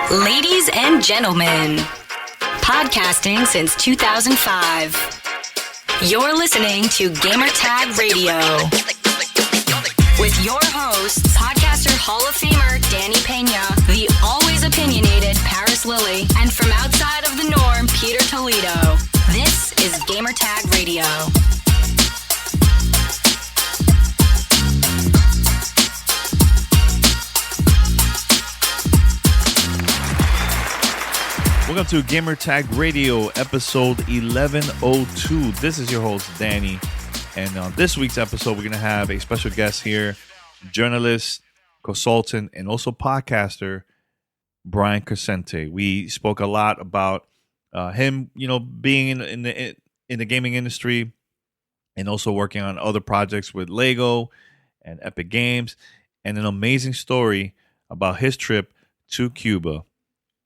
Ladies and gentlemen, podcasting since 2005. You're listening to Gamertag Radio. With your hosts, podcaster Hall of Famer Danny Pena, the always opinionated Paris Lilly, and from outside of the norm, Peter Toledo. This is Gamertag Radio. Welcome to Gamertag Radio, episode 1102. This is your host, Danny. And on this week's episode, we're going to have a special guest here, journalist, consultant, and also podcaster, Brian Crecente. We spoke a lot about him, being in the gaming industry and also working on other projects with Lego and Epic Games, and an amazing story about his trip to Cuba,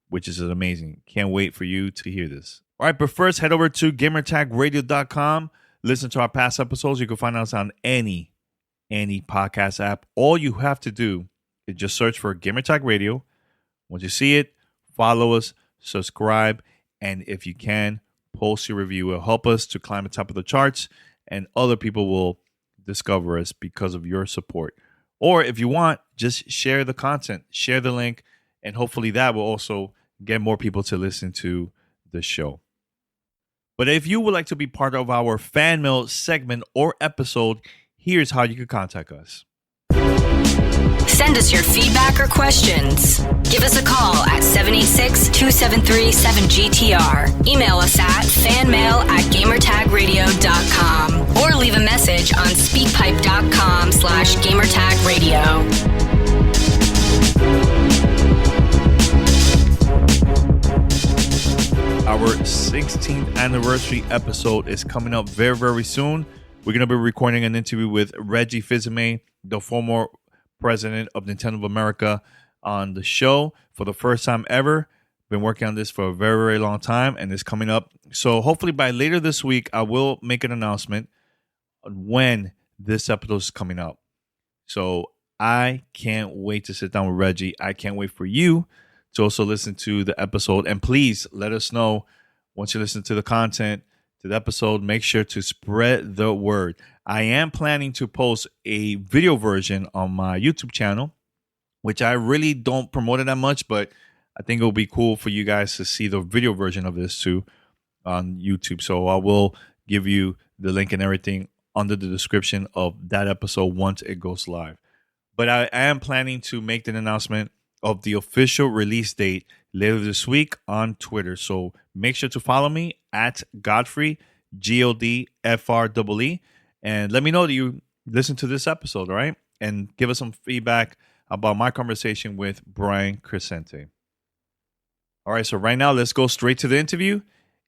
which is amazing. Can't wait for you to hear this. All right, but first, head over to gamertagradio.com. Listen to our past episodes. You can find us on any podcast app. All you have to do is just search for Gamertag Radio. Once you see it, follow us, subscribe, and if you can, post your review. It will help us to climb the top of the charts, and other people will discover us because of your support. Or if you want, just share the content, share the link, and hopefully that will also get more people to listen to the show. But if you would like to be part of our fan mail segment or episode, here's how you can contact us. Send us your feedback or questions. Give us a call at 786-273-7GTR. Email us at fanmail@gamertagradio.com or leave a message on speakpipe.com/gamertagradio. Our 16th anniversary episode is coming up very, very soon. We're going to be recording an interview with Reggie Fils-Aimé, the former president of Nintendo of America, on the show for the first time ever. Been working on this for a very, very long time, and it's coming up. So hopefully by later this week, I will make an announcement on when this episode is coming up. So I can't wait to sit down with Reggie. I can't wait for you to also listen to the episode. And please let us know once you listen to the content, to the episode, make sure to spread the word. I am planning to post a video version on my YouTube channel, which I really don't promote it that much, but I think it'll be cool for you guys to see the video version of this too on YouTube. So I will give you the link and everything under the description of that episode once it goes live. But I am planning to make an announcement of the official release date later this week on Twitter. So make sure to follow me at Godfrey, GODFREE, and let me know that you listen to this episode, all right? And give us some feedback about my conversation with Brian Crecente. All right, so right now, let's go straight to the interview,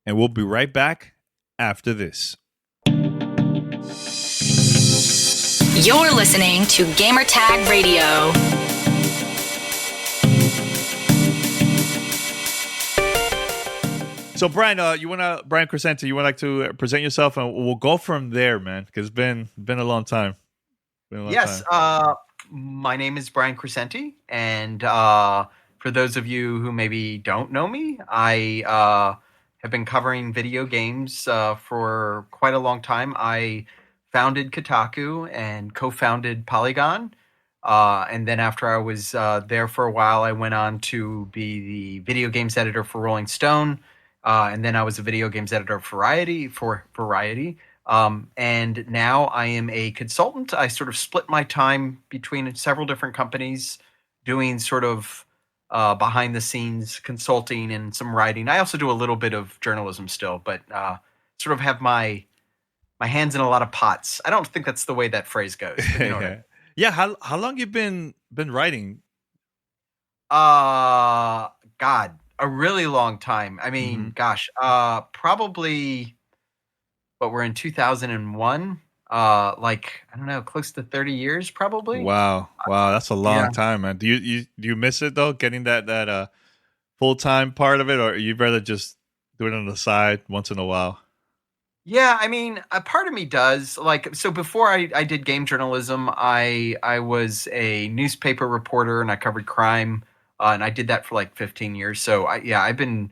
and we'll be right back after this. You're listening to Gamertag Radio. So Brian, Brian Crecente, you would like to present yourself, and we'll go from there, man, because it's been a long time. Yes, my name is Brian Crecente, and for those of you who maybe don't know me, I have been covering video games for quite a long time. I founded Kotaku and co-founded Polygon, and then after I was there for a while, I went on to be the video games editor for Rolling Stone. And then I was a video games editor for Variety. And now I am a consultant. I sort of split my time between several different companies doing sort of behind the scenes consulting and some writing. I also do a little bit of journalism still, but sort of have my hands in a lot of pots. I don't think that's the way that phrase goes. But you know what I mean. Yeah. How long you been writing? God. A really long time. I mean, gosh, probably, but we're in 2001, like, I don't know, close to 30 years probably. Wow. That's a long time, man. Do you miss it though? Getting that full-time part of it, or you'd rather just do it on the side once in a while? Yeah, I mean, a part of me does. Like, so before I did game journalism, I was a newspaper reporter and I covered crime and I did that for like 15 years. So I've been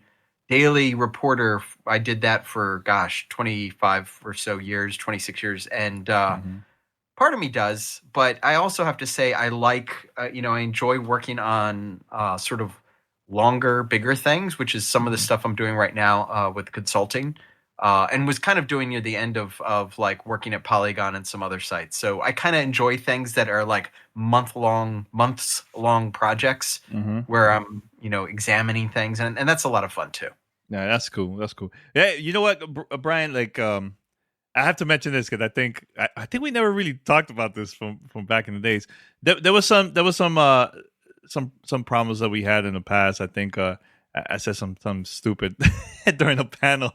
daily reporter. I did that for 25 or so years, 26 years, and part of me does. But I also have to say I like, I enjoy working on sort of longer, bigger things, which is some of the stuff I'm doing right now with consulting. And was kind of doing near the end of like working at Polygon and some other sites. So I kind of enjoy things that are like months long projects where I'm, examining things. And that's a lot of fun too. Yeah, that's cool. That's cool. Yeah, you know what, Brian, like, I have to mention this because I think we never really talked about this from back in the days. There was some problems that we had in the past. I think, I said something stupid during a panel,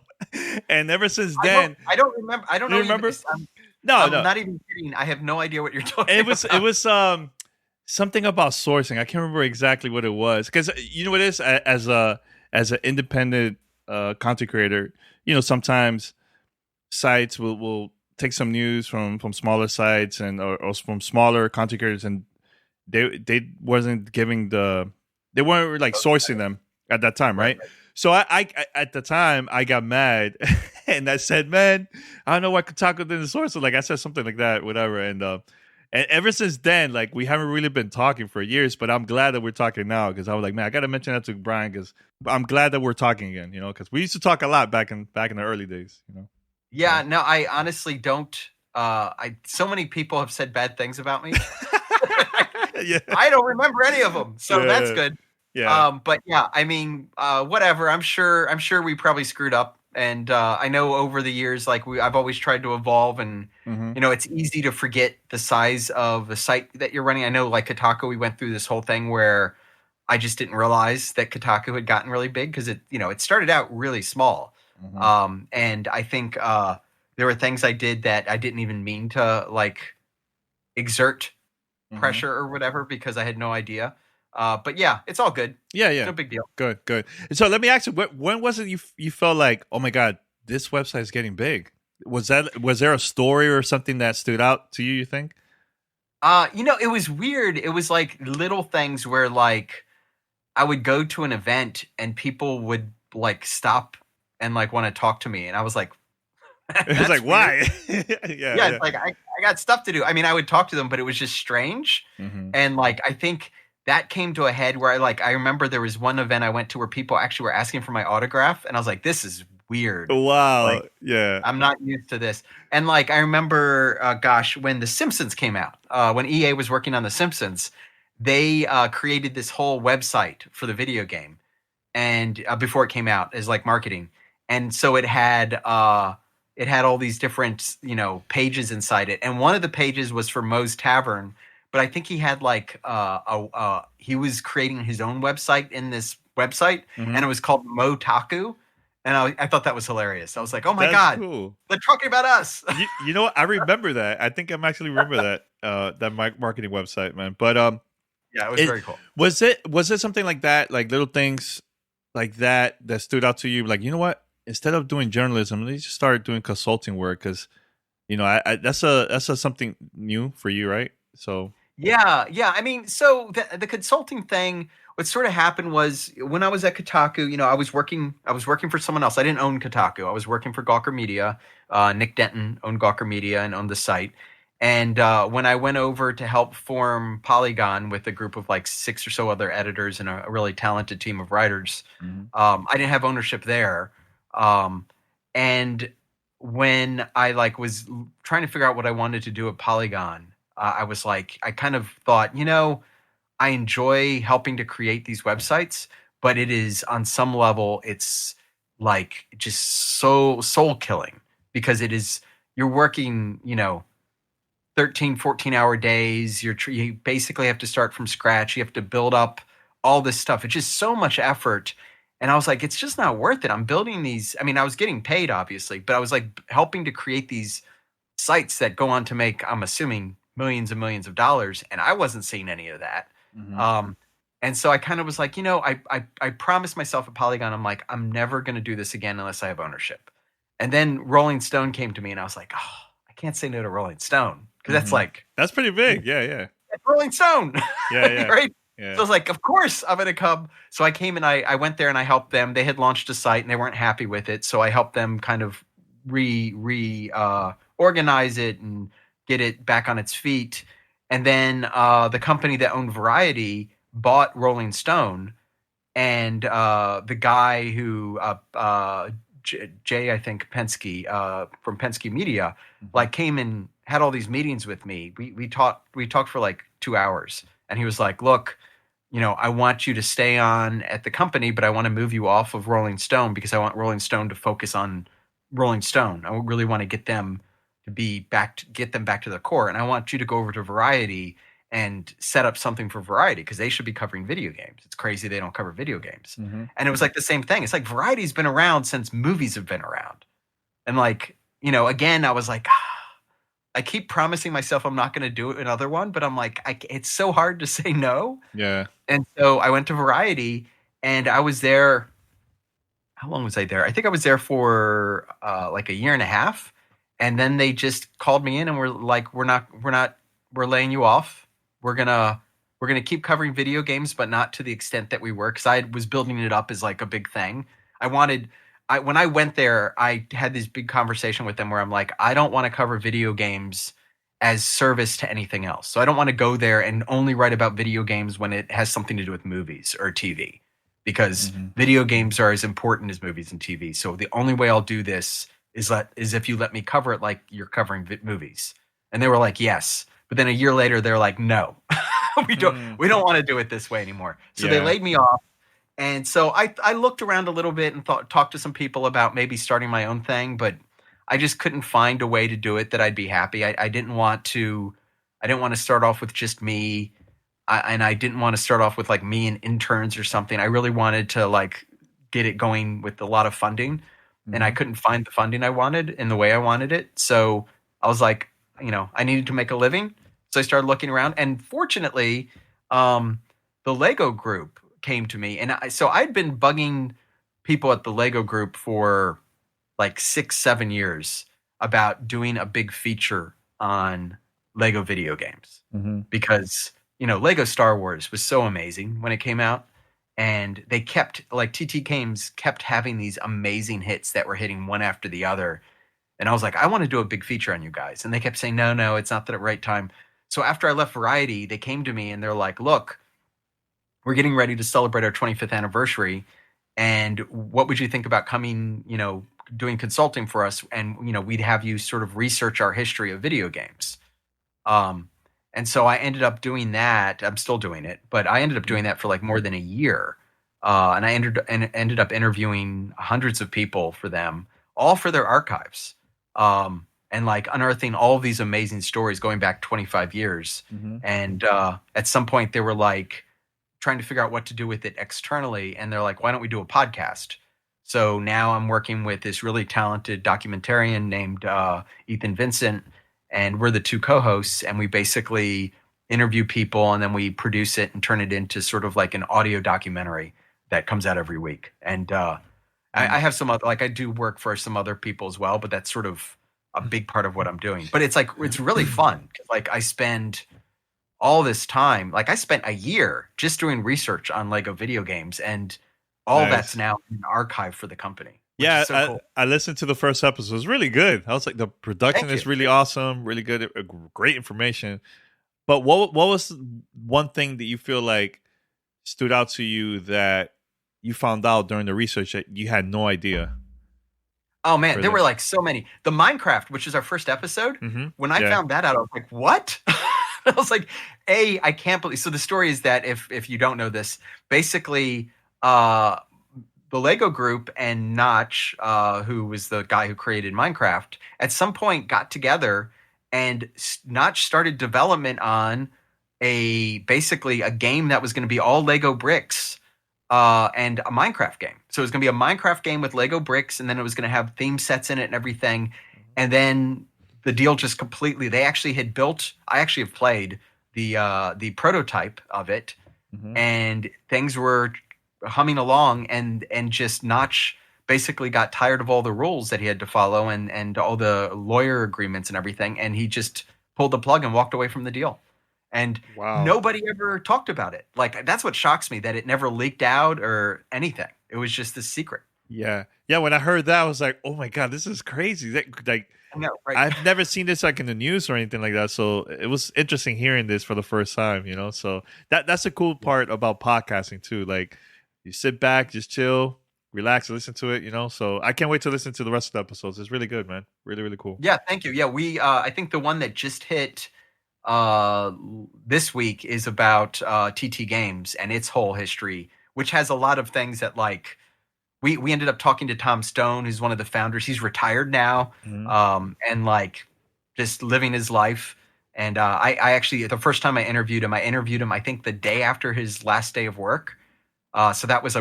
and ever since then, I don't remember. I don't know. You remember? I'm No. Not even kidding. I have no idea what you're talking about. It was something about sourcing. I can't remember exactly what it was because you know what it is as an independent content creator. Sometimes sites will take some news from smaller sites or from smaller content creators, and they wasn't giving they weren't like sourcing them at that time, right? So I at the time I got mad and I said, man, I don't know why Kotaku didn't source it. Like I said something like that, whatever. And ever since then, like we haven't really been talking for years, but I'm glad that we're talking now because I was like, man, I got to mention that to Brian because I'm glad that we're talking again, because we used to talk a lot back in the early days, Yeah, no, I honestly don't. So many people have said bad things about me. Yeah. I don't remember any of them, so that's good. Yeah. But yeah, I mean, whatever. I'm sure we probably screwed up, and I know over the years, like I've always tried to evolve, and it's easy to forget the size of the site that you're running. I know, like Kotaku, we went through this whole thing where I just didn't realize that Kotaku had gotten really big because it started out really small, and I think there were things I did that I didn't even mean to like exert pressure or whatever because I had no idea. But yeah, it's all good. Yeah. No big deal. Good. So let me ask you, when was it you felt like, oh my God, this website is getting big? Was there a story or something that stood out to you? You think? It was weird. It was like little things where like I would go to an event and people would like stop and like want to talk to me, and I was like, it was like, why? yeah. It's like I got stuff to do. I mean, I would talk to them, but it was just strange. And like I think that came to a head where I remember there was one event I went to where people actually were asking for my autograph, and I was like, this is weird. Wow. Like, yeah. I'm not used to this. And like I remember when The Simpsons came out, when EA was working on The Simpsons, they created this whole website for the video game, and before it came out as like marketing. And so it had all these different, pages inside it. And one of the pages was for Moe's Tavern, but I think he had like he was creating his own website in this website, and it was called Motaku. And I thought that was hilarious. I was like, oh my God, cool. They're talking about us. You know what? I remember that. I think I'm actually remember that marketing website, man. But yeah, it was very cool. Was it something like that, like little things like that stood out to you? Like, you know what? Instead of doing journalism, let's just start doing consulting work because, that's something new for you, right? So yeah. I mean, so the consulting thing, what sort of happened was when I was at Kotaku, I was working for someone else. I didn't own Kotaku. I was working for Gawker Media. Nick Denton owned Gawker Media and owned the site. And when I went over to help form Polygon with a group of like 6 or so other editors and a really talented team of writers, I didn't have ownership there. And when I was trying to figure out what I wanted to do at Polygon, I was like, I kind of thought, I enjoy helping to create these websites, but it is on some level, it's like just so soul killing because you're working, 13, 14-hour days. You basically have to start from scratch. You have to build up all this stuff. It's just so much effort. And I was like, it's just not worth it. I'm building these. I mean, I was getting paid, obviously, but I was like helping to create these sites that go on to make, I'm assuming, millions and millions of dollars. And I wasn't seeing any of that. And so I kind of was like, I promised myself at Polygon, I'm like, I'm never going to do this again unless I have ownership. And then Rolling Stone came to me and I was like, oh, I can't say no to Rolling Stone. Because that's pretty big. Yeah. Rolling Stone. Yeah. Right? So I was like, of course I'm going to come. So I came and I went there and I helped them. They had launched a site and they weren't happy with it. So I helped them kind of organize it and get it back on its feet. And then the company that owned Variety bought Rolling Stone, and the guy who Jay, I think Penske from Penske Media, like came and had all these meetings with me. We talked for like 2 hours, and he was like, "Look, I want you to stay on at the company, but I want to move you off of Rolling Stone because I want Rolling Stone to focus on Rolling Stone. I really want to get them back to the core, and I want you to go over to Variety and set up something for Variety because they should be covering video games. It's crazy they don't cover video games." And it was like the same thing. It's like Variety's been around since movies have been around. And like, again, I was like, I keep promising myself I'm not going to do another one, but I'm like, it's so hard to say no. Yeah. And so I went to Variety, and I was there. How long was I there? I think I was there for like a year and a half. And then they just called me in and were like, we're laying you off. We're gonna keep covering video games, but not to the extent that we were, because I was building it up as like a big thing. When I went there, I had this big conversation with them where I'm like, I don't want to cover video games as service to anything else. So I don't want to go there and only write about video games when it has something to do with movies or TV, because video games are as important as movies and TV. So the only way I'll do this is if you let me cover it like you're covering movies. And they were like, yes. But then a year later, they're like, no, we don't want to do it this way anymore. So they laid me off. And so I looked around a little bit and talked to some people about maybe starting my own thing, but I just couldn't find a way to do it that I'd be happy. I didn't want to start off with just me. And I didn't want to start off with like me and interns or something. I really wanted to like get it going with a lot of funding. And I couldn't find the funding I wanted in the way I wanted it. So I was like, I needed to make a living. So I started looking around. And fortunately, the Lego group came to me. And so I'd been bugging people at the Lego group for like 6-7 years about doing a big feature on Lego video games. Because, Lego Star Wars was so amazing when it came out. And they kept, like, TT Games kept having these amazing hits that were hitting one after the other. And I was like, I want to do a big feature on you guys. And they kept saying, no, it's not the right time. So after I left Variety, they came to me and they're like, look, we're getting ready to celebrate our 25th anniversary. And what would you think about coming, doing consulting for us? And, we'd have you sort of research our history of video games. And so I ended up doing that. I'm still doing it, but I ended up doing that for like more than a year. And I ended up interviewing hundreds of people for them, all for their archives. And like unearthing all of these amazing stories going back 25 years. And at some point they were like trying to figure out what to do with it externally. And they're like, why don't we do a podcast? So now I'm working with this really talented documentarian named Ethan Vincent. And we're the two co-hosts, and we basically interview people, and then we produce it and turn it into sort of like an audio documentary that comes out every week. And I have some other, like I do work for some other people as well, but that's sort of a big part of what I'm doing. But it's really fun. Like I spend all this time, like I spent a year just doing research on Lego video games, and all that's now in an archive for the company. Yeah, so cool. I listened to the first episode. It was really good. I was like, the production is really awesome, really good, great information. But what was one thing that you feel like stood out to you that you found out during the research that you had no idea? Oh man, there were like so many. The Minecraft, which is our first episode, when I found that out, I was like, what? I was like, I can't believe. So the story is that if you don't know this, basically, the Lego group and Notch, who was the guy who created Minecraft, at some point got together, and Notch started development on basically a game that was going to be all Lego bricks and a Minecraft game. So it was going to be a Minecraft game with Lego bricks, and then it was going to have theme sets in it and everything. And then the deal just completely. They actually had built. I actually have played the prototype of it, and things were humming along, and just Notch basically got tired of all the rules that he had to follow and all the lawyer agreements and everything, and he just pulled the plug and walked away from the deal. And Wow. nobody ever talked about it. Like, that's what shocks me, that it never leaked out or anything. It was just this secret. Yeah. Yeah. When I heard that, I was like, oh my God, this is crazy. Like, I know, right? I've never seen this like in the news or anything like that. So it was interesting hearing this for the first time, So that's the cool part about podcasting too. Like, you sit back, just chill, relax, listen to it, So I can't wait to listen to the rest of the episodes. It's really good, man. Really, really cool. Yeah, thank you. Yeah, we I think the one that just hit this week is about TT Games and its whole history, which has a lot of things that, like, we ended up talking to Tom Stone, who's one of the founders. He's retired now, and like just living his life. And I actually, the first time I interviewed him, I think the day after his last day of work. So that was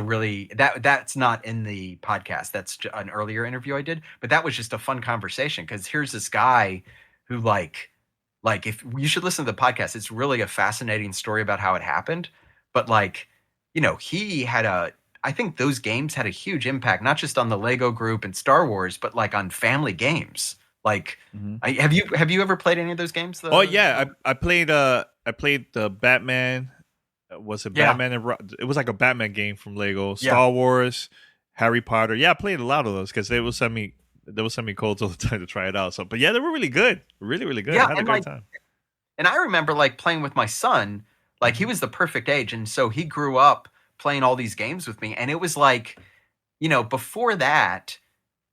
that's not in the podcast. That's an earlier interview I did, but that was just a fun conversation, because here's this guy who like if you should listen to the podcast, it's really a fascinating story about how it happened. But like, he had I think those games had a huge impact, not just on the Lego group and Star Wars, but like on family games. Like, have you ever played any of those games? Oh yeah, I played the Batman. Was it Batman? It was like a Batman game from Lego. Star Wars, Harry Potter. Yeah, I played a lot of those because they would send me codes all the time to try it out. So, but yeah, they were really good, really, really good. Yeah, I had a great time. And I remember like playing with my son. Like, he was the perfect age, and so he grew up playing all these games with me. And it was like, before that,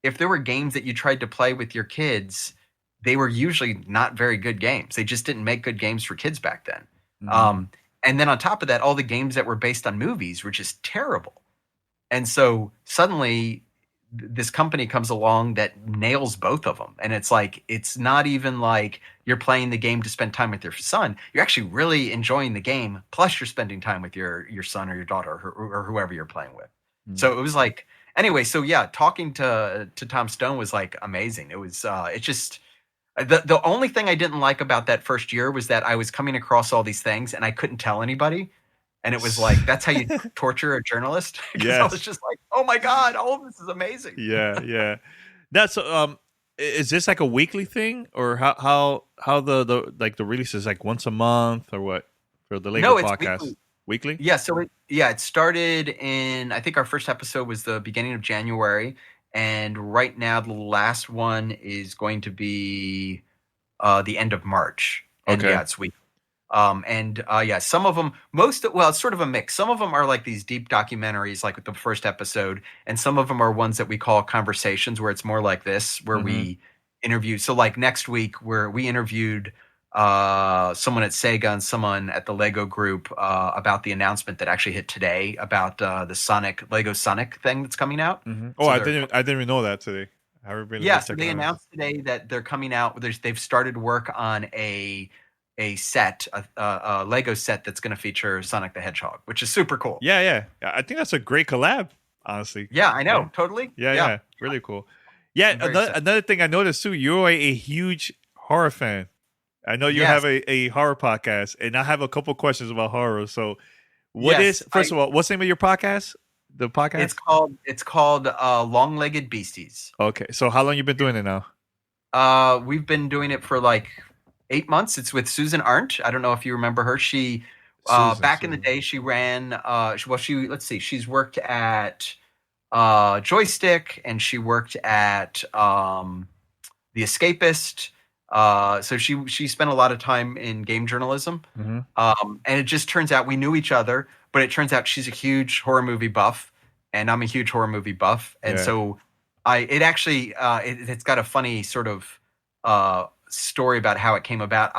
if there were games that you tried to play with your kids, they were usually not very good games. They just didn't make good games for kids back then. And then on top of that, all the games that were based on movies were just terrible. And so suddenly this company comes along that nails both of them. And it's like, it's not even like you're playing the game to spend time with your son. You're actually really enjoying the game. Plus you're spending time with your son or your daughter or whoever you're playing with. So it was like, anyway, so yeah, talking to Tom Stone was like amazing. It was, it just, the only thing I didn't like about that first year was that I was coming across all these things and I couldn't tell anybody. And it was like, that's how you torture a journalist. Because I was just like, oh my God, all of this is amazing. Yeah. That's is this like a weekly thing, or how the like the release is like once a month or what for the Lego podcast? Weekly? Yeah. So it started in, I think our first episode was the beginning of January. And right now, the last one is going to be the end of March. And yeah, it's weekly. Some of them, it's sort of a mix. Some of them are like these deep documentaries, like with the first episode. And some of them are ones that we call conversations, where it's more like this, where we interview. So like next week, where we interviewed someone at Sega and someone at the Lego group about the announcement that actually hit today about the Lego Sonic thing that's coming out. Oh, so I didn't even know that today. So they announced today that they're coming out. They've started work on a set, a Lego set that's going to feature Sonic the Hedgehog, which is super cool. Yeah. I think that's a great collab, honestly. Yeah, I know, totally. Yeah, really cool. Yeah, another thing I noticed too, you're a huge horror fan. I know you have a horror podcast, and I have a couple questions about horror. So, first of all, what's the name of your podcast? The podcast? It's called Long-Legged Beasties. Okay, so how long you been doing it now? We've been doing it for like 8 months. It's with Susan Arndt. I don't know if you remember her. She back in the day, she ran. She's worked at Joystick, and she worked at The Escapist. So she spent a lot of time in game journalism. And it just turns out we knew each other, but it turns out she's a huge horror movie buff, and I'm a huge horror movie buff. And so it's got a funny sort of story about how it came about.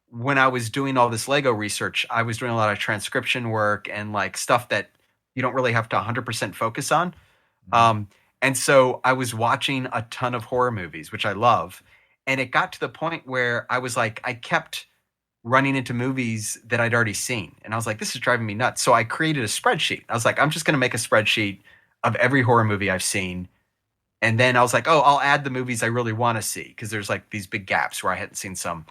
When I was doing all this Lego research, I was doing a lot of transcription work and like stuff that you don't really have to 100% focus on. And so I was watching a ton of horror movies, which I love. And it got to the point where I was like, I kept running into movies that I'd already seen. And I was like, this is driving me nuts. So I created a spreadsheet. I was like, I'm just going to make a spreadsheet of every horror movie I've seen. And then I was like, I'll add the movies I really want to see, because there's like these big gaps where I hadn't seen some.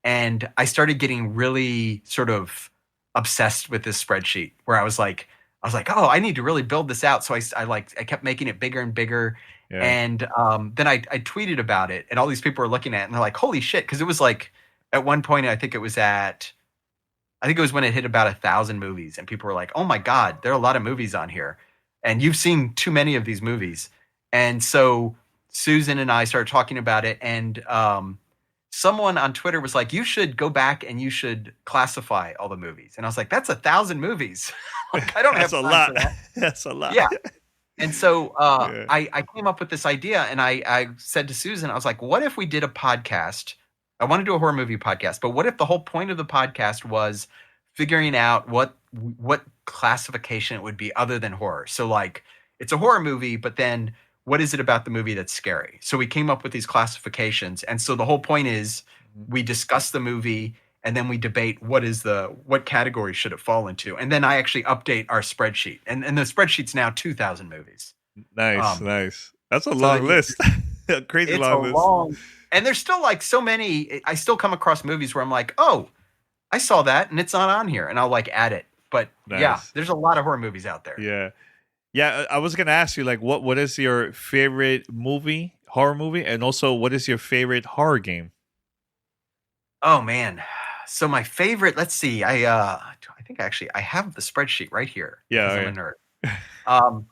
And I started getting really sort of obsessed with this spreadsheet, where I was like, oh, I need to really build this out. So I kept making it bigger and bigger. Yeah. And then I tweeted about it, and all these people were looking at it, and they're like, holy shit. Because it was like, at one point, I think it was at I think it was when it hit about 1,000 movies, and people were like, "Oh my God, there are a lot of movies on here, and you've seen too many of these movies." And so Susan and I started talking about it, and someone on Twitter was like, "You should go back and you should classify all the movies." And I was like, "That's 1,000 movies. Like, I don't have time for that." That's a lot. Yeah. And so I came up with this idea, and I said to Susan, I was like, "What if we did a podcast? I want to do a horror movie podcast, but what if the whole point of the podcast was figuring out what classification it would be other than horror? So like, it's a horror movie, but then what is it about the movie that's scary?" So we came up with these classifications. And so the whole point is we discuss the movie, and then we debate what category should it fall into. And then I actually update our spreadsheet. And the spreadsheet's now 2,000 movies. Nice. That's a long list. A crazy long list. And there's still like so many, I still come across movies where I'm like, "Oh, I saw that and it's not on here." And I'll like add it. But yeah, there's a lot of horror movies out there. Yeah. Yeah, I was going to ask you, like, what is your favorite horror movie? And also, what is your favorite horror game? Oh, man. So my favorite, let's see. I think actually I have the spreadsheet right here. Yeah. I'm a nerd.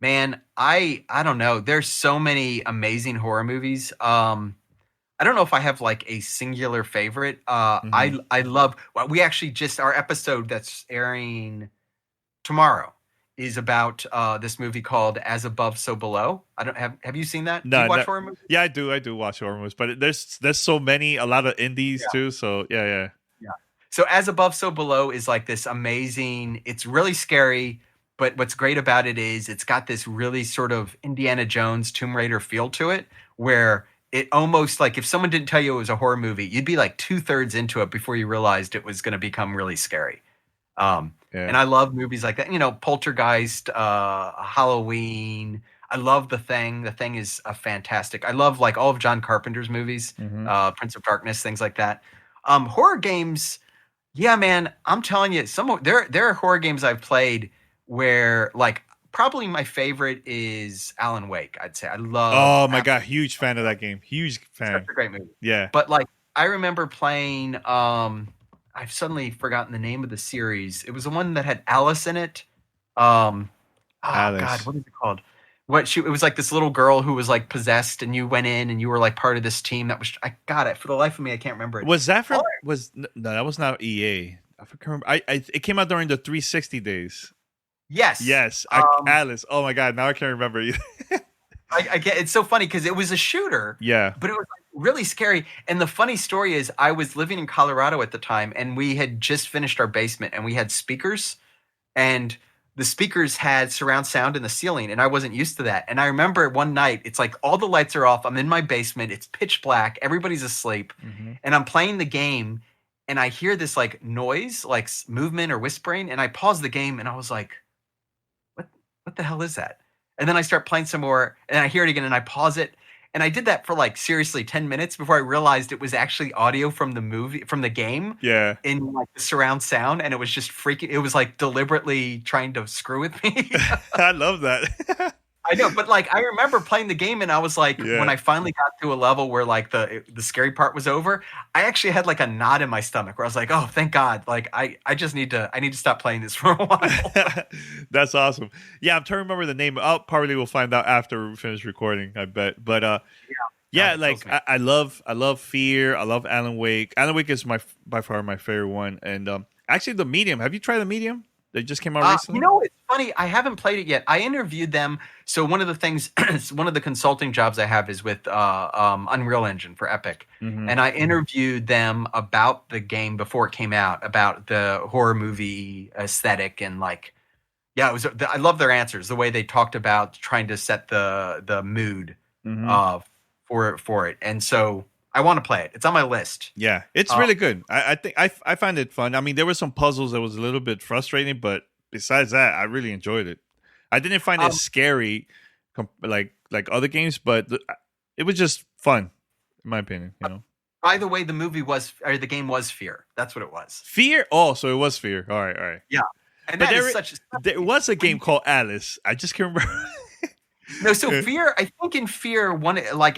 Man, I don't know. There's so many amazing horror movies. I don't know if I have like a singular favorite. I love, we actually just, our episode that's airing tomorrow is about this movie called As Above, So Below. I don't have you seen that? No, do you watch horror movies? Yeah, I do watch horror movies, but there's so many, a lot of indies too. So yeah. So As Above, So Below is like this amazing, it's really scary, but what's great about it is it's got this really sort of Indiana Jones, Tomb Raider feel to it, where it almost like if someone didn't tell you it was a horror movie, you'd be like 2/3 into it before you realized it was going to become really scary. And I love movies like that. You know, Poltergeist, Halloween. I love The Thing. The Thing is a fantastic. I love like all of John Carpenter's movies, Prince of Darkness, things like that. Horror games, yeah, man. I'm telling you, there are horror games I've played where like probably my favorite is Alan Wake. I'd say I love. Oh my God, huge fan of that game. Huge fan. Such a great movie. Yeah, but like I remember playing. I've suddenly forgotten the name of the series. It was the one that had Alice in it. Alice. God, what is it called? It was like this little girl who was like possessed, and you went in and you were like part of this team that was. I got it for the life of me. I can't remember it. Was that from? No, that was not EA. I can't remember. It came out during the 360 days. Yes. Alice. Oh my God, now I can't remember. I get it's so funny because it was a shooter. Yeah, but it was like really scary. And the funny story is, I was living in Colorado at the time, and we had just finished our basement, and we had speakers, and the speakers had surround sound in the ceiling, and I wasn't used to that. And I remember one night, it's like all the lights are off. I'm in my basement. It's pitch black. Everybody's asleep, and I'm playing the game, and I hear this like noise, like movement or whispering, and I pause the game, and I was like, "What the hell is that?" And then I start playing some more, and I hear it again, and I pause it. And I did that for like seriously 10 minutes before I realized it was actually audio from the game. Yeah. In like the surround sound, and it was just freaking. It was like deliberately trying to screw with me. I love that. I know, but like I remember playing the game, and I was like, when I finally got to a level where like the scary part was over, I actually had like a knot in my stomach where I was like, "Oh, thank God!" Like I need to stop playing this for a while. That's awesome. Yeah, I'm trying to remember the name. I'll probably will find out after we finish recording, I bet. But yeah, like I love Fear. I love Alan Wake. Alan Wake is by far my favorite one. And actually, The Medium. Have you tried The Medium? They just came out recently. You know, it's funny. I haven't played it yet. I interviewed them. So one of the things, one of the consulting jobs I have is with Unreal Engine for Epic. And I interviewed them about the game before it came out, about the horror movie aesthetic. And like, yeah, I love their answers, the way they talked about trying to set the mood for it. And so I want to play it. It's on my list. Yeah, it's really good. I think I find it fun. I mean, there were some puzzles that was a little bit frustrating, but besides that, I really enjoyed it. I didn't find it scary like other games, but it was just fun, in my opinion. You know. By the way, the game was Fear. That's what it was. Fear? Oh, so it was Fear. All right. Yeah. And but there was a game called Alice. I just can't remember. No, so Fear, I think in Fear,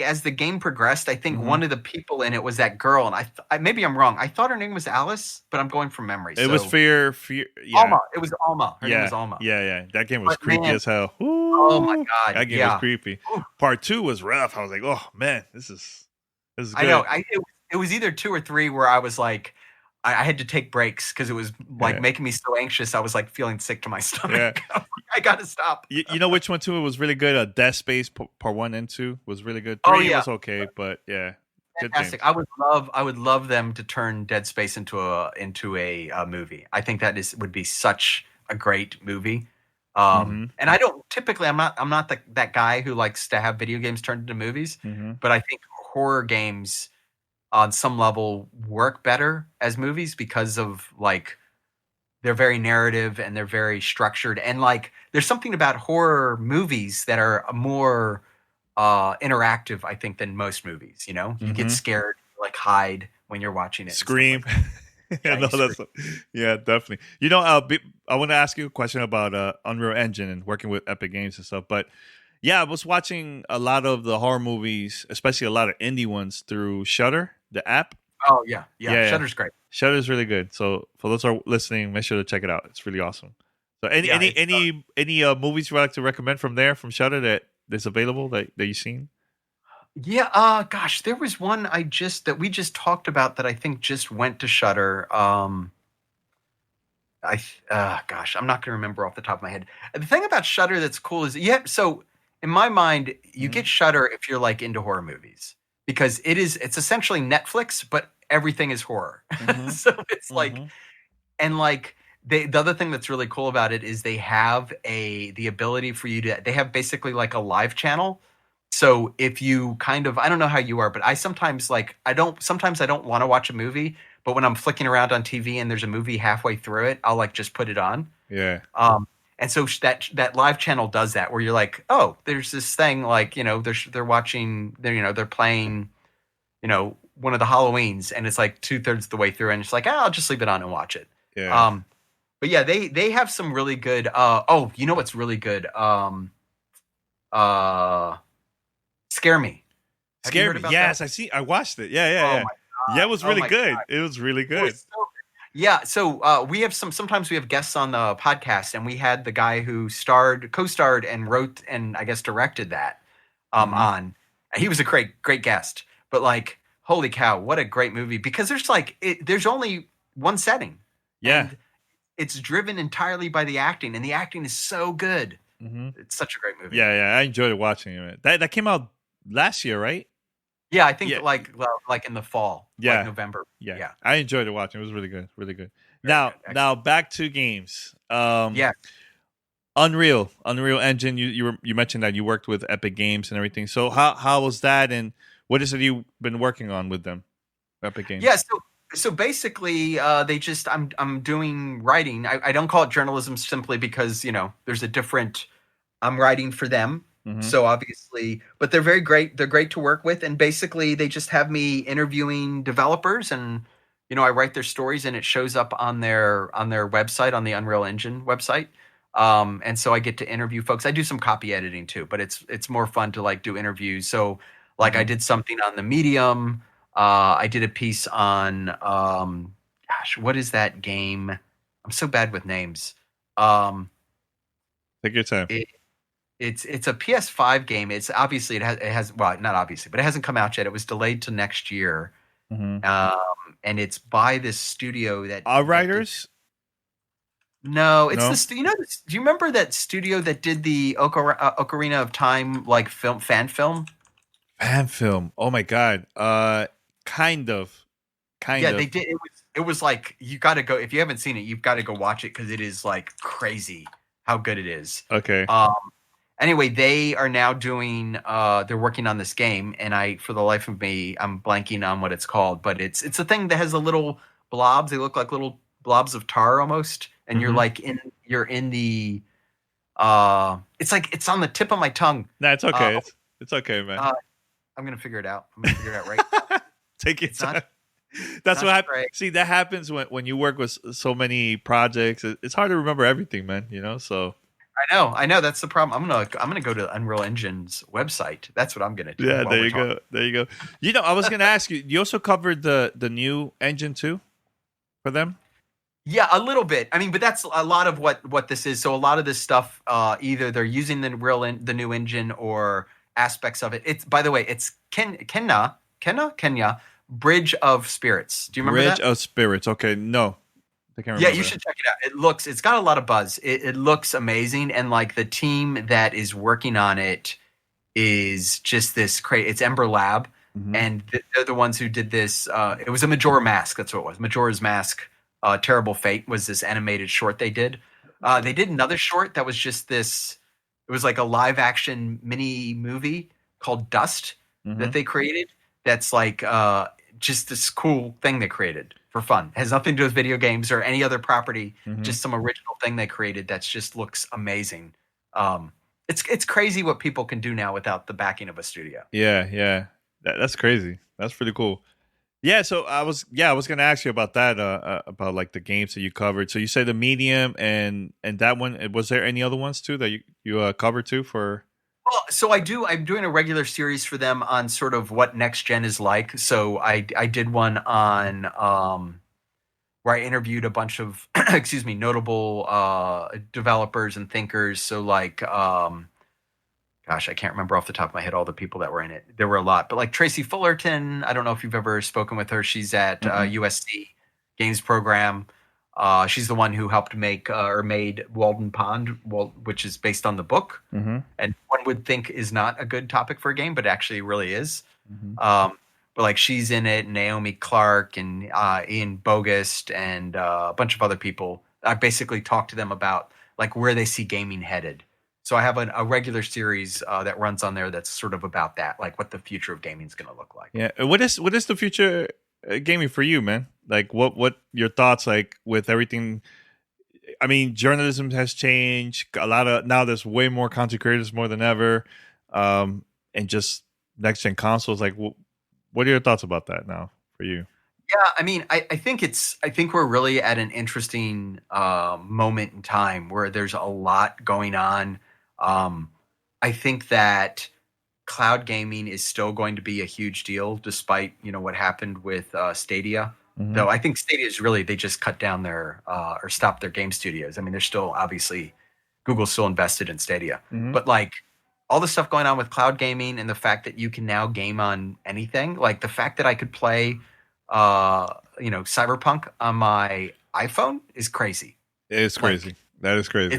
as the game progressed, I think one of the people in it was that girl, and I maybe I'm wrong. I thought her name was Alice, but I'm going from memory. It was Fear. Yeah. Alma. It was Alma. Her name was Alma. Yeah. That game was creepy as hell. Oh my god, that game was creepy. Ooh. Part 2 was rough. I was like, oh man, this is good. I know. It was either 2 or 3 where I was like, I had to take breaks because it was like making me so anxious. I was like feeling sick to my stomach. Yeah. I got to stop. You know which one too was really good? Death Space Part 1 and 2 was really good. 3 was okay, but yeah, fantastic. I would love them to turn Dead Space into a movie. I think would be such a great movie. And I don't typically. I'm not that guy who likes to have video games turned into movies. But I think horror games, on some level, work better as movies because of like they're very narrative and they're very structured, and like there's something about horror movies that are more interactive, I think, than most movies. You know, you get scared, like hide when you're watching it. Scream. Yeah, definitely. You know, I want to ask you a question about Unreal Engine and working with Epic Games and stuff. But yeah, I was watching a lot of the horror movies, especially a lot of indie ones, through Shudder, the app. Oh yeah. Shudder's great. Shudder's really good. So for those who are listening, make sure to check it out. It's really awesome. So any movies you would like to recommend from Shudder that is available that you've seen? Yeah, gosh, there was one that we just talked about that I think just went to Shudder. I'm not going to remember off the top of my head. The thing about Shudder that's cool is so in my mind, you get Shudder if you're like into horror movies, because it's essentially Netflix, but everything is horror. So it's like, and like the other thing that's really cool about it is they have the ability for you they have basically like a live channel. So if you I don't know how you are, but sometimes I don't want to watch a movie, but when I'm flicking around on TV and there's a movie halfway through it, I'll like just put it on. Yeah. And so that live channel does that, where you're like, oh, there's this thing, like, you know, they're watching, they're playing, you know, one of the Halloweens, and it's like 2/3 the way through, and it's like, I'll just leave it on and watch it. Yeah. But yeah, they have some really good. You know what's really good? Scare Me. Scare Me. Yes, that? I watched it. Yeah. Yeah, it was really good. God. It was really good. Yeah, so we have sometimes we have guests on the podcast, and we had the guy who co-starred and wrote and I guess directed that on. He was a great guest. But like, holy cow, what a great movie, because there's only one setting. Yeah. And it's driven entirely by the acting, and the acting is so good. It's such a great movie. Yeah, I enjoyed watching it. That came out last year, right? Yeah, I think like in the fall, like November. Yeah, I enjoyed it watching. It was really good, really good. Now back to games. Unreal Engine. You mentioned that you worked with Epic Games and everything. So how was that, and what is it you've been working on with them, Epic Games? Yeah, so basically, I'm doing writing. I don't call it journalism simply because, you know, there's a different. I'm writing for them. So obviously, but they're very great. They're great to work with, and basically they just have me interviewing developers, and you know, I write their stories, and it shows up on their website, on the Unreal Engine website. And so I get to interview folks. I do some copy editing too, but it's more fun to like do interviews. So like I did something on the Medium. I did a piece on what is that game? I'm so bad with names. Take your time. It's a PS5 game. It's obviously it has well, not obviously, but it hasn't come out yet. It was delayed to next year. And it's by this studio that Outriders. No, it's do you remember that studio that did the Ocarina of Time like fan film? Fan film. Oh my god. Kind of. Yeah, they did. It was like, you got to go, if you haven't seen it, you've got to go watch it, because it is like crazy how good it is. Okay. Anyway, they are now doing. They're working on this game, and for the life of me, I'm blanking on what it's called. But it's a thing that has the little blobs. They look like little blobs of tar almost, and you're in the. It's like it's on the tip of my tongue. No, it's okay. It's okay, man. I'm gonna figure it out. I'm gonna figure it out right. Take your time. That's what happens. See, that happens when you work with so many projects. It's hard to remember everything, man. You know, so. I know. That's the problem. I'm gonna go to Unreal Engine's website. That's what I'm gonna do. Yeah, there you go. There you go. I was gonna ask you. You also covered the new engine too for them. Yeah, a little bit. I mean, but that's a lot of what this is. So a lot of this stuff, either they're using the new engine or aspects of it. It's, by the way, it's Kenya Bridge of Spirits. Do you remember that? Bridge of Spirits. Okay, no, I can't remember. Yeah, you should check it out. It's got a lot of buzz. It looks amazing, and like the team that is working on it is just this crazy. It's Ember Lab, and they're the ones who did this. It was a Majora Mask. That's what it was. Majora's Mask. Terrible Fate was this animated short they did. They did another short that was just this. It was like a live action mini movie called Dust that they created. That's like just this cool thing they created for fun. It has nothing to do with video games or any other property. Just some original thing they created that just looks amazing. It's crazy what people can do now without the backing of a studio. Yeah. That's crazy. That's pretty cool. Yeah, so I was going to ask you about that, about like the games that you covered. So you say the Medium and that one. Was there any other ones too that you covered too for? Well, so I'm doing a regular series for them on sort of what next gen is like. So I did one on where I interviewed a bunch of notable developers and thinkers. So like gosh, I can't remember off the top of my head all the people that were in it. There were a lot, but like Tracy Fullerton, I don't know if you've ever spoken with her. She's at USC Games Program. She's the one who helped make or made Walden Pond, which is based on the book, and one would think is not a good topic for a game, but actually really is. But like she's in it, Naomi Clark and Ian Bogust and a bunch of other people. I basically talked to them about like where they see gaming headed. So I have a regular series that runs on there that's sort of about that, like what the future of gaming is going to look like. Yeah, what is the future gaming for you, man? Like what your thoughts like with everything? I mean, journalism has changed a lot of now. There's way more content creators more than ever, and just next gen consoles. Like, what are your thoughts about that now for you? Yeah, I mean, I think we're really at an interesting moment in time where there's a lot going on. I think that cloud gaming is still going to be a huge deal, despite what happened with Stadia. Though I think Stadia is really they just cut down their or stopped their game studios. I mean, they're still obviously Google's still invested in Stadia, but like all the stuff going on with cloud gaming and the fact that you can now game on anything, like the fact that I could play Cyberpunk on my iPhone is crazy. It's crazy. Like, that is crazy.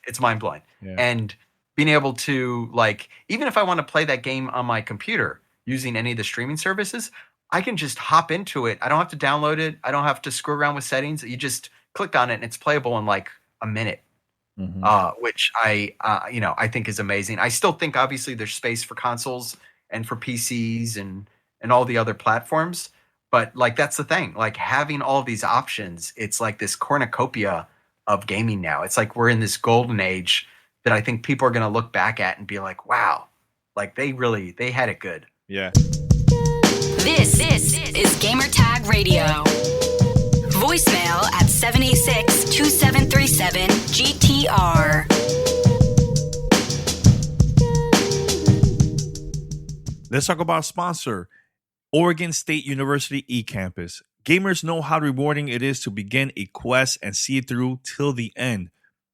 It's mind blowing. Yeah. And being able to like, even if I want to play that game on my computer using any of the streaming services, I can just hop into it. I don't have to download it. I don't have to screw around with settings. You just click on it and it's playable in like a minute, which I think is amazing. I still think obviously there's space for consoles and for PCs and all the other platforms. But like, that's the thing, like having all of these options, it's like this cornucopia of gaming now. It's like we're in this golden age that I think people are going to look back at and be like, wow, like they had it good. Yeah. This is Gamertag Radio. Voicemail at 786-2737-GTR. Let's talk about a sponsor, Oregon State University Ecampus. Gamers know how rewarding it is to begin a quest and see it through till the end.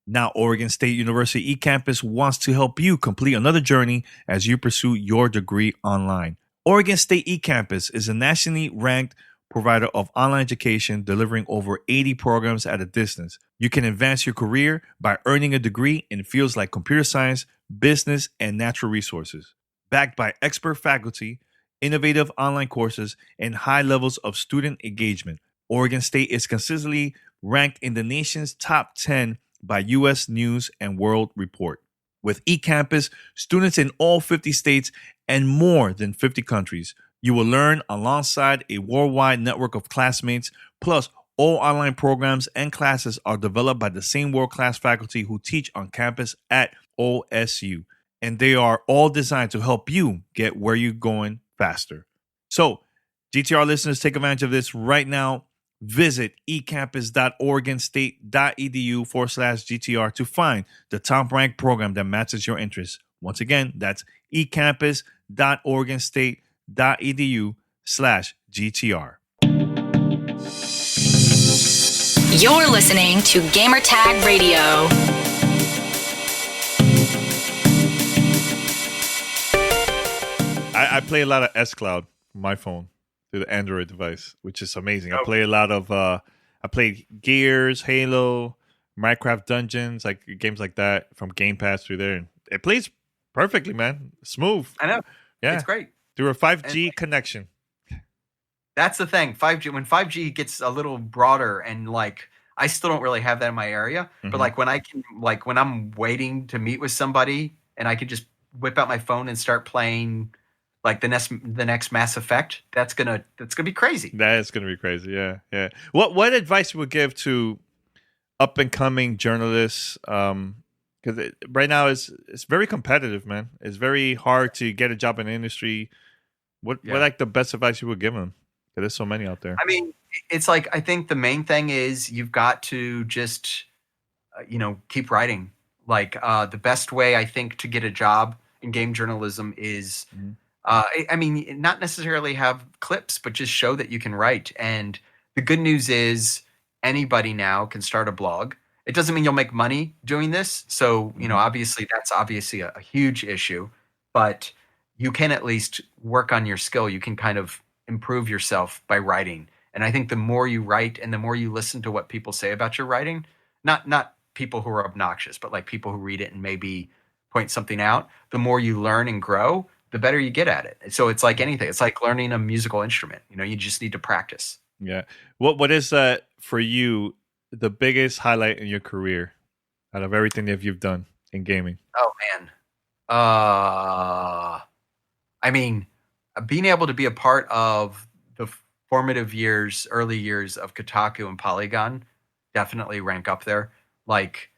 Now, Oregon State University Ecampus wants to help you complete another journey as you pursue your degree online. Oregon State Ecampus is a nationally ranked provider of online education, delivering over 80 programs at a distance. You can advance your career by earning a degree in fields like computer science, business, and natural resources. Backed by expert faculty, innovative online courses, and high levels of student engagement, Oregon State is consistently ranked in the nation's top 10 by U.S. News and World Report. With eCampus, students in all 50 states and more than 50 countries, you will learn alongside a worldwide network of classmates. Plus, all online programs and classes are developed by the same world-class faculty who teach on campus at OSU. And they are all designed to help you get where you're going faster. So, GTR listeners, take advantage of this right now. Visit ecampus.oregonstate.edu/GTR to find the top-ranked program that matches your interests. Once again, that's ecampus.oregonstate.edu/GTR. You're listening to Gamertag Radio. I play a lot of S-Cloud from my phone through the Android device, which is amazing. I play a lot of I play Gears, Halo, Minecraft Dungeons, like games like that from Game Pass through there. And it plays perfectly, man. Smooth. I know. Yeah. It's great. Through a 5G connection. That's the thing. 5G, when 5G gets a little broader, and like I still don't really have that in my area, but like when I'm waiting to meet with somebody and I can just whip out my phone and start playing like the next Mass Effect, that's gonna be crazy. That is gonna be crazy. Yeah. What advice you would give to up and coming journalists? Because right now it's very competitive, man. It's very hard to get a job in the industry. What like the best advice you would give them? Because there's so many out there. I mean, it's like I think the main thing is you've got to just keep writing. Like the best way I think to get a job in game journalism is. I mean, not necessarily have clips, but just show that you can write. And the good news is anybody now can start a blog. It doesn't mean you'll make money doing this. So, obviously that's a huge issue, but you can at least work on your skill. You can kind of improve yourself by writing. And I think the more you write and the more you listen to what people say about your writing, not people who are obnoxious, but like people who read it and maybe point something out, the more you learn and grow, the better you get at it. So it's like anything. It's like learning a musical instrument. You just need to practice. Yeah. What is for you the biggest highlight in your career out of everything that you've done in gaming? Oh man. I mean, being able to be a part of the formative years, early years of Kotaku and Polygon definitely rank up there. Like,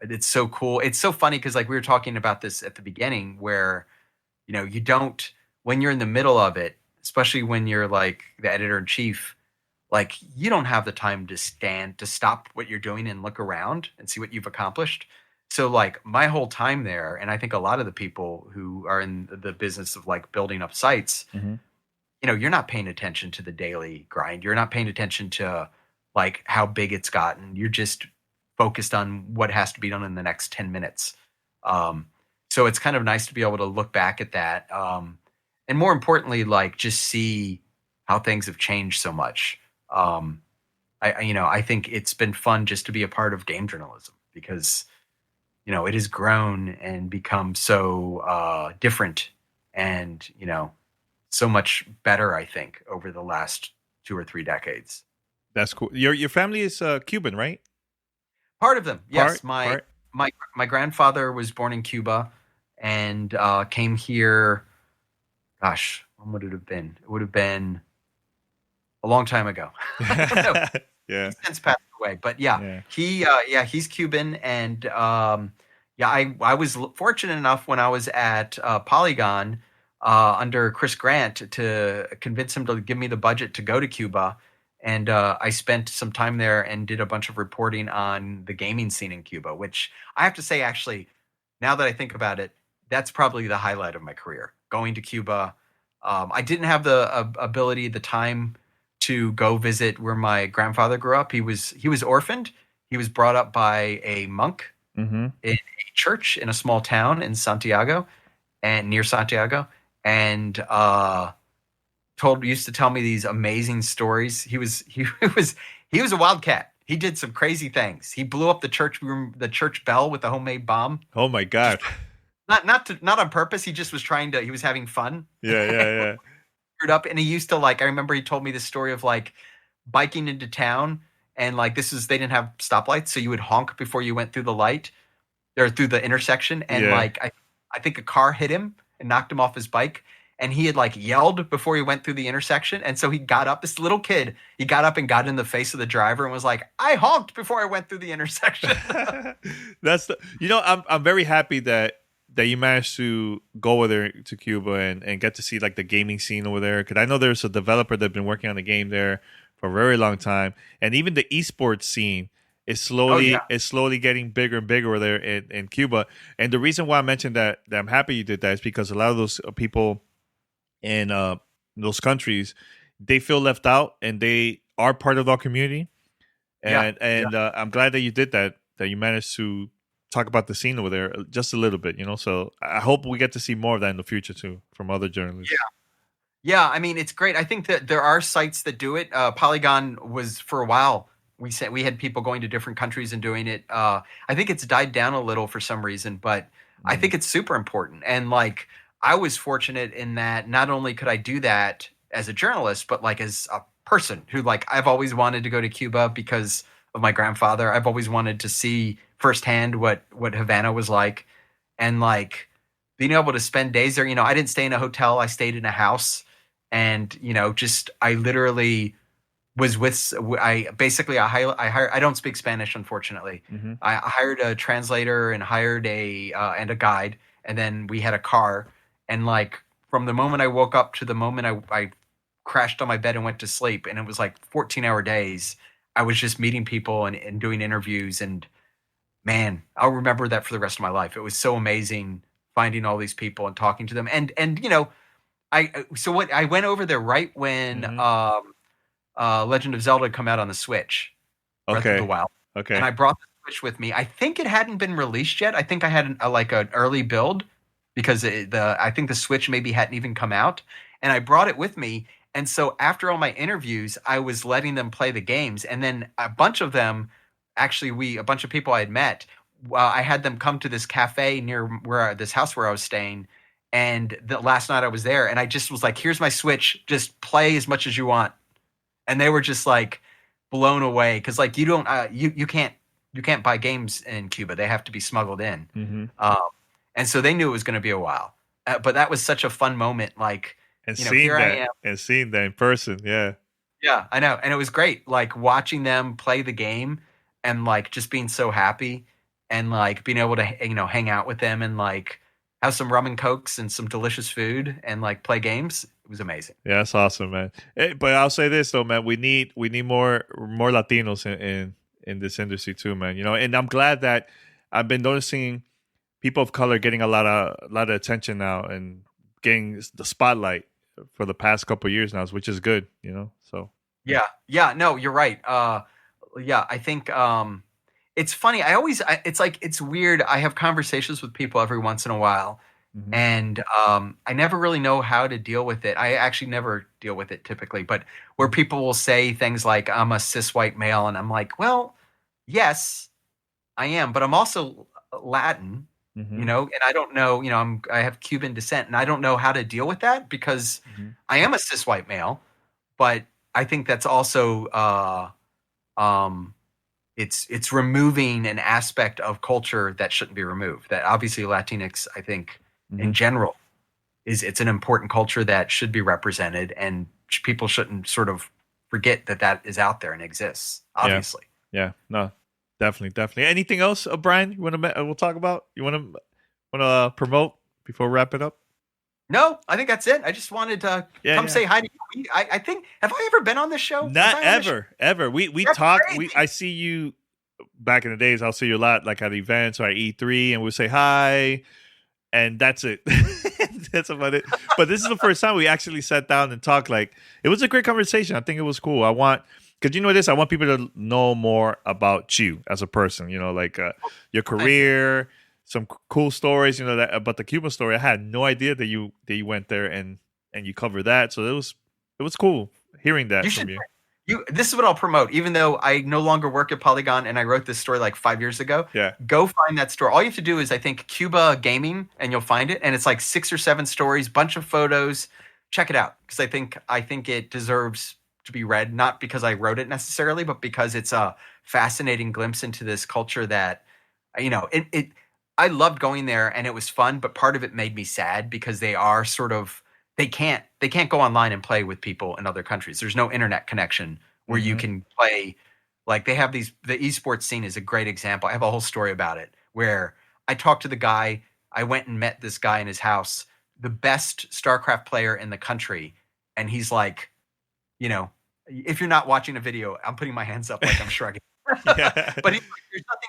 it's so cool. It's so funny because like we were talking about this at the beginning where, you don't, when you're in the middle of it, especially when you're like the editor in chief, like you don't have the time to stop what you're doing and look around and see what you've accomplished. So like my whole time there, and I think a lot of the people who are in the business of like building up sites, you're not paying attention to the daily grind. You're not paying attention to like how big it's gotten. You're just focused on what has to be done in the next 10 minutes. So it's kind of nice to be able to look back at that. And more importantly, like just see how things have changed so much. I think it's been fun just to be a part of game journalism because, it has grown and become so different and, so much better, I think, over the last 2 or 3 decades. That's cool. Your family is Cuban, right? Part of them, yes. My grandfather was born in Cuba and came here. Gosh, when would it have been? It would have been a long time ago. I don't know. Yeah, he's since passed away, but he's Cuban, and I was fortunate enough when I was at Polygon under Chris Grant to convince him to give me the budget to go to Cuba. And I spent some time there and did a bunch of reporting on the gaming scene in Cuba, which I have to say, actually, now that I think about it, that's probably the highlight of my career, going to Cuba. I didn't have the ability, the time to go visit where my grandfather grew up. He was orphaned. He was brought up by a monk in a church in a small town in Santiago and near Santiago. And used to tell me these amazing stories. He was a wildcat. He did some crazy things. He blew up the church bell with a homemade bomb. Oh my God. Not on purpose. He just was he was having fun. Yeah. Screwed up. And he used to I remember he told me this story of like biking into town and like they didn't have stoplights. So you would honk before you went through the light or through the intersection. And I think a car hit him and knocked him off his bike. And he had like yelled before he went through the intersection. And so he got up, this little kid, he got up and got in the face of the driver and was like, I honked before I went through the intersection. I'm very happy that that you managed to go over there to Cuba and get to see like the gaming scene over there. Because I know there's a developer that's been working on the game there for a very long time, and even the esports scene is slowly getting bigger and bigger over there in Cuba. And the reason why I mentioned that I'm happy you did that is because a lot of those people in those countries, they feel left out and they are part of our community. And I'm glad that you did that you managed to talk about the scene over there just a little bit, So I hope we get to see more of that in the future too from other journalists. Yeah. I mean, it's great. I think that there are sites that do it. Polygon was for a while. We had people going to different countries and doing it. I think it's died down a little for some reason, but I think it's super important. And like, I was fortunate in that not only could I do that as a journalist, but like as a person who like, I've always wanted to go to Cuba because of my grandfather. I've always wanted to see firsthand what Havana was like, and like being able to spend days there. I didn't stay in a hotel. I stayed in a house, and I literally was with. I don't speak Spanish, unfortunately. Mm-hmm. I hired a translator and hired a guide, and then we had a car. And like from the moment I woke up to the moment I crashed on my bed and went to sleep, and it was like 14-hour days. I was just meeting people and doing interviews, and man, I'll remember that for the rest of my life. It was so amazing finding all these people and talking to them. And I went over there right when Legend of Zelda come out on the Switch. Breath of the Wild. Okay. And I brought the Switch with me. I think it hadn't been released yet. I think I had an early build because I think the Switch maybe hadn't even come out, and I brought it with me. And so after all my interviews, I was letting them play the games, and then a bunch of them, a bunch of people I had met, I had them come to this cafe near this house where I was staying. And the last night I was there, and I just was like, "Here's my Switch, just play as much as you want." And they were just like blown away because like you don't you can't buy games in Cuba; they have to be smuggled in. Mm-hmm. And so they knew it was going to be a while, but that was such a fun moment, like. And seeing that in person, yeah. Yeah, I know. And it was great, like watching them play the game and like just being so happy and like being able to, hang out with them and like have some rum and cokes and some delicious food and like play games. It was amazing. Yeah, that's awesome, man. Hey, but I'll say this though, man, we need more Latinos in this industry too, man. And I'm glad that I've been noticing people of color getting a lot of attention now and getting the spotlight for the past couple of years now, which is good, so. Yeah, no, you're right. I think it's funny. It's weird. I have conversations with people every once in a while, mm-hmm. and I never really know how to deal with it. I actually never deal with it typically, but where people will say things like, "I'm a cis white male," and I'm like, well, yes, I am, but I'm also Latin. Mm-hmm. And I don't know, I have Cuban descent, and I don't know how to deal with that because I am a cis white male, but I think that's also, it's removing an aspect of culture that shouldn't be removed. That obviously Latinx, I think in general it's an important culture that should be represented, and people shouldn't sort of forget that is out there and exists, obviously. Yeah. No. Definitely. Anything else, Brian? You want to? We'll talk about. You want to promote before we wrap it up? No, I think that's it. I just wanted to say hi to you. I think, have I ever been on this show? Not ever. We talk. I see you back in the days. I'll see you a lot, like at events or at E3, and we'll say hi, and that's it. That's about it. But this is the first time we actually sat down and talked. Like, it was a great conversation. I think it was cool. Because I want people to know more about you as a person, like your career, some cool stories, that about the Cuban story. I had no idea that you went there and you covered that. So it was cool hearing that from you. This is what I'll promote, even though I no longer work at Polygon and I wrote this story like 5 years ago. Yeah. Go find that story. All you have to do is, I think, Cuba Gaming, and you'll find it. And it's like 6 or 7 stories, bunch of photos. Check it out, because I think it deserves to be read, not because I wrote it necessarily, but because it's a fascinating glimpse into this culture that, I loved going there and it was fun, but part of it made me sad because they are sort of, they can't go online and play with people in other countries. There's no internet connection where you can play. Like, they have the esports scene is a great example. I have a whole story about it where I talked to the guy I went and met this guy in his house, the best StarCraft player in the country. And he's like, you know, if you're not watching a video, I'm putting my hands up like I'm shrugging. But there's nothing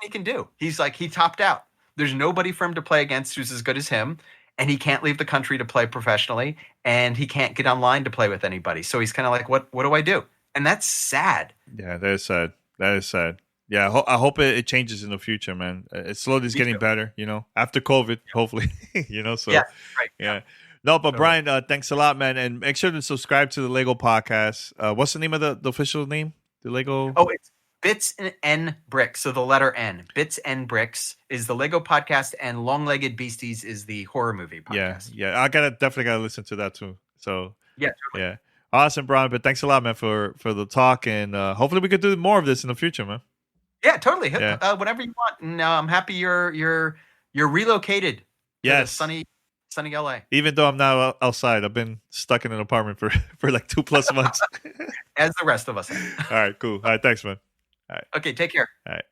he can do. He's like, he topped out. There's nobody for him to play against who's as good as him. And he can't leave the country to play professionally. And he can't get online to play with anybody. So he's kind of like, what do I do? And that's sad. Yeah, that is sad. That is sad. Yeah, I hope it changes in the future, man. It slowly is getting better, you know, after COVID, hopefully, you know. So, yeah, right. Yeah. No, but Brian, thanks a lot, man. And make sure to subscribe to the Lego podcast. What's the name of the official name? The Lego? Oh, it's Bits and Bricks. So the letter N. Bits and Bricks is the Lego podcast, and Long-Legged Beasties is the horror movie podcast. Yeah. I definitely gotta listen to that too. So yeah, totally. Yeah. Awesome, Brian. But thanks a lot, man, for the talk, and hopefully we could do more of this in the future, man. Yeah, totally. Yeah. Whatever you want. And I'm happy you're relocated. Yes. Sunny LA. Even though I'm now outside, I've been stuck in an apartment for like 2+ months. As the rest of us. All right, cool. All right, thanks, man. All right. Okay, take care. All right.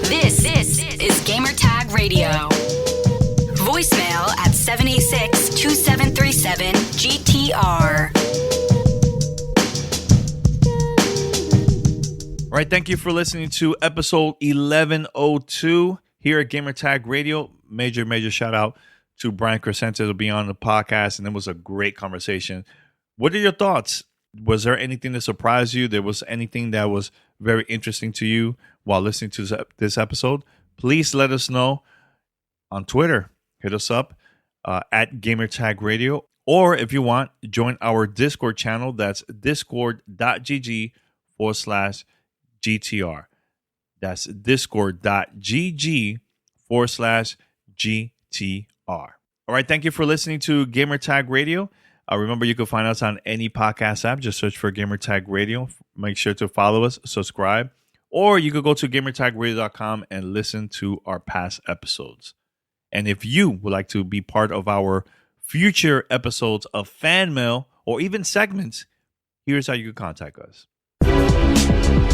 This is Gamertag Radio. Voicemail at 786-2737-GTR. All right, thank you for listening to episode 1102 here at Gamertag Radio. Major shout out to Brian Crecente to be on the podcast, and it was a great conversation. What are your thoughts? Was there anything that surprised you? There was anything that was very interesting to you while listening to this episode? Please let us know on Twitter. Hit us up at Gamertag Radio. Or if you want, join our Discord channel. That's discord.gg/GTR. That's discord.gg/GTR. All right, thank you for listening to Gamertag Radio. Remember, you can find us on any podcast app. Just search for Gamertag Radio. Make sure to follow us, subscribe, or you could go to gamertagradio.com and listen to our past episodes. And if you would like to be part of our future episodes of fan mail or even segments, here's how you can contact us.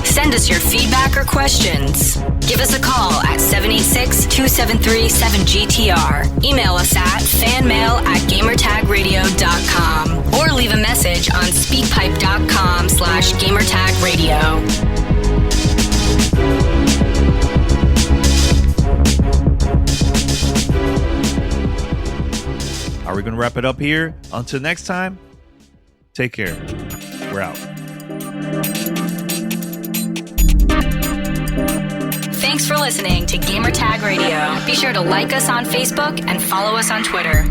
Send us your feedback or questions. Give us a call at 786-273-7GTR. Email us at fanmail@gamertagradio.com or leave a message on speakpipe.com/gamertagradio. Are we going to wrap it up here? Until next time, take care. We're out. Thanks for listening to Gamertag Radio. Be sure to like us on Facebook and follow us on Twitter.